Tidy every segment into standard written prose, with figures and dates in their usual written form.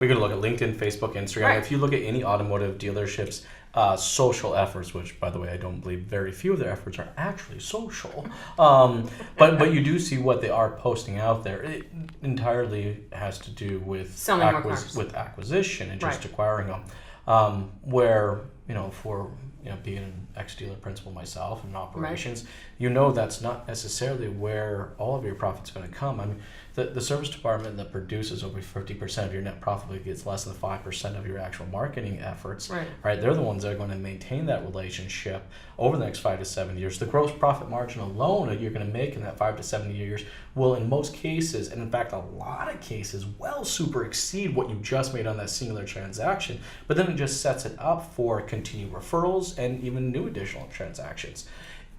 We could look at LinkedIn, Facebook, Instagram. Right. If you look at any automotive dealerships, social efforts, which, by the way, I don't believe very few of their efforts are actually social, but you do see what they are posting out there. It entirely has to do with selling more cars, with acquisition and just right. acquiring them. Where for being an ex-dealer principal myself in operations, right. That's not necessarily where all of your profit's going to come. I mean, the service department that produces over 50% of your net profit gets less than 5% of your actual marketing efforts. Right? They're the ones that are going to maintain that relationship over the next 5 to 7 years. The gross profit margin alone that you're going to make in that 5 to 7 years will, in most cases, and in fact a lot of cases, well super exceed what you just made on that singular transaction. But then it just sets it up for continued referrals and even new additional transactions.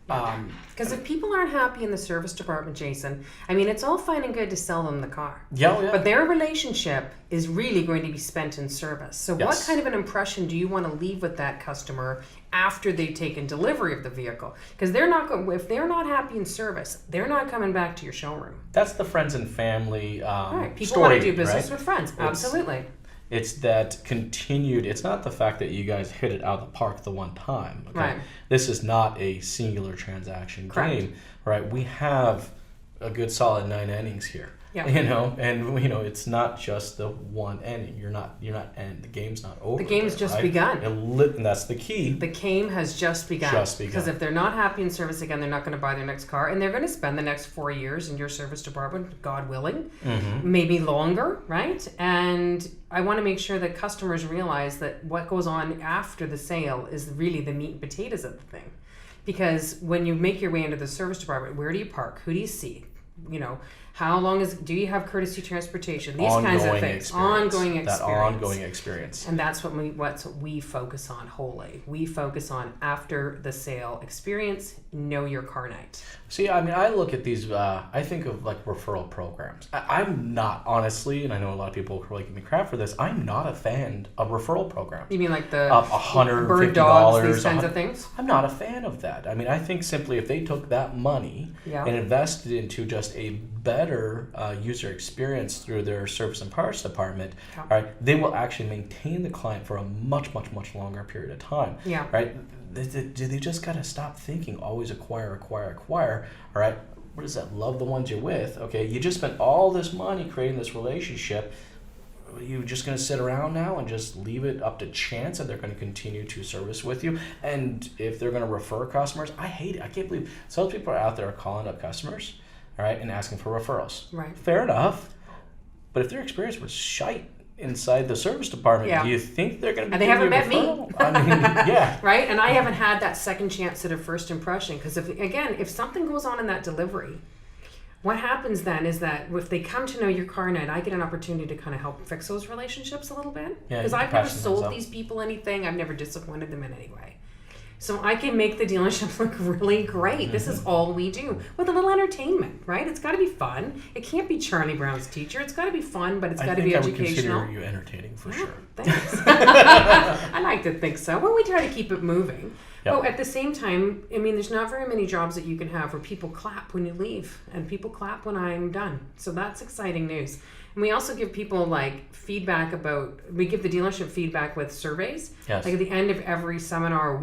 Because if people aren't happy in the service department, Jason, I mean, it's all fine and good to sell them the car. Yeah. But their relationship is really going to be spent in service. So what kind of an impression do you want to leave with that customer after they've taken delivery of the vehicle? Because they're not going. If they're not happy in service, they're not coming back to your showroom. That's the friends and family right. People story, want to do business right? with friends. Absolutely. It's that continued, it's not the fact that you guys hit it out of the park the one time. Okay? Right. This is not a singular transaction Correct. game, right? We have a good solid 9 innings here. Yeah. And it's not just the one inning. You're not and the game's not over. The game's just right? begun. And that's the key. The game has just begun. Because if they're not happy in service again, they're not going to buy their next car, and they're going to spend the next 4 years in your service department, God willing, maybe longer, right? And I want to make sure that customers realize that what goes on after the sale is really the meat and potatoes of the thing. Because when you make your way into the service department, where do you park? Who do you see? How long do you have courtesy transportation? These kinds of things. Ongoing experience. That ongoing experience. And that's what we focus on wholly. We focus on after the sale experience, know your car night. See, I mean, I look at these, I think of like referral programs. I'm not, honestly, and I know a lot of people really give me crap for this, I'm not a fan of referral programs. You mean like the $150, bird dogs, these kinds of things? I'm not a fan of that. I mean, I think simply if they took that money and invested into just a better user experience through their service and parts department, right, they will actually maintain the client for a much, much, much longer period of time. Yeah. Right? They just got to stop thinking always acquire. All right? What is that? Love the ones you're with. Okay, you just spent all this money creating this relationship. Are you just going to sit around now and just leave it up to chance that they're going to continue to service with you? And if they're going to refer customers, I hate it. I can't believe salespeople are out there calling up customers, all right, and asking for referrals. Right. Fair enough. But if their experience was shite inside the service department, do you think they're going to be giving you a referral? And they haven't met me. I mean, yeah. Right? And I haven't had that second chance at a first impression. Because if something goes on in that delivery, what happens then is that if they come to know your car night, I get an opportunity to kind of help fix those relationships a little bit. Because I've never sold these people anything. I've never disappointed them in any way. So I can make the dealership look really great. This is all we do with a little entertainment, right? It's got to be fun. It can't be Charlie Brown's teacher. It's got to be fun, but it's got to be educational. I would consider you entertaining for sure. Thanks. I like to think so. Well, we try to keep it moving. Yep. But at the same time, I mean, there's not very many jobs that you can have where people clap when you leave and people clap when I'm done. So that's exciting news. And we also give people feedback we give the dealership feedback with surveys. Yes. Like at the end of every seminar at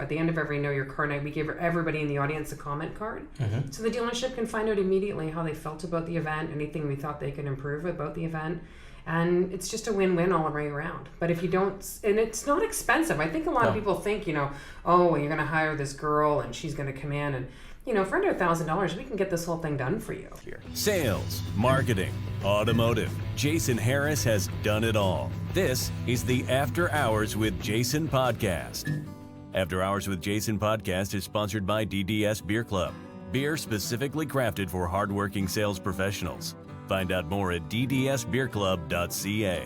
the end of every Know Your Car Night, we give everybody in the audience a comment card. Mm-hmm. So the dealership can find out immediately how they felt about the event, anything we thought they could improve about the event. And it's just a win-win all the way around. But if you don't, and it's not expensive. I think a lot of people think, you're going to hire this girl and she's going to come in and, for under $1,000, we can get this whole thing done for you. Sales, marketing, automotive. Jason Harris has done it all. This is the After Hours with Jason podcast. After Hours with Jason podcast is sponsored by DDS Beer Club. Beer specifically crafted for hardworking sales professionals. Find out more at ddsbeerclub.ca.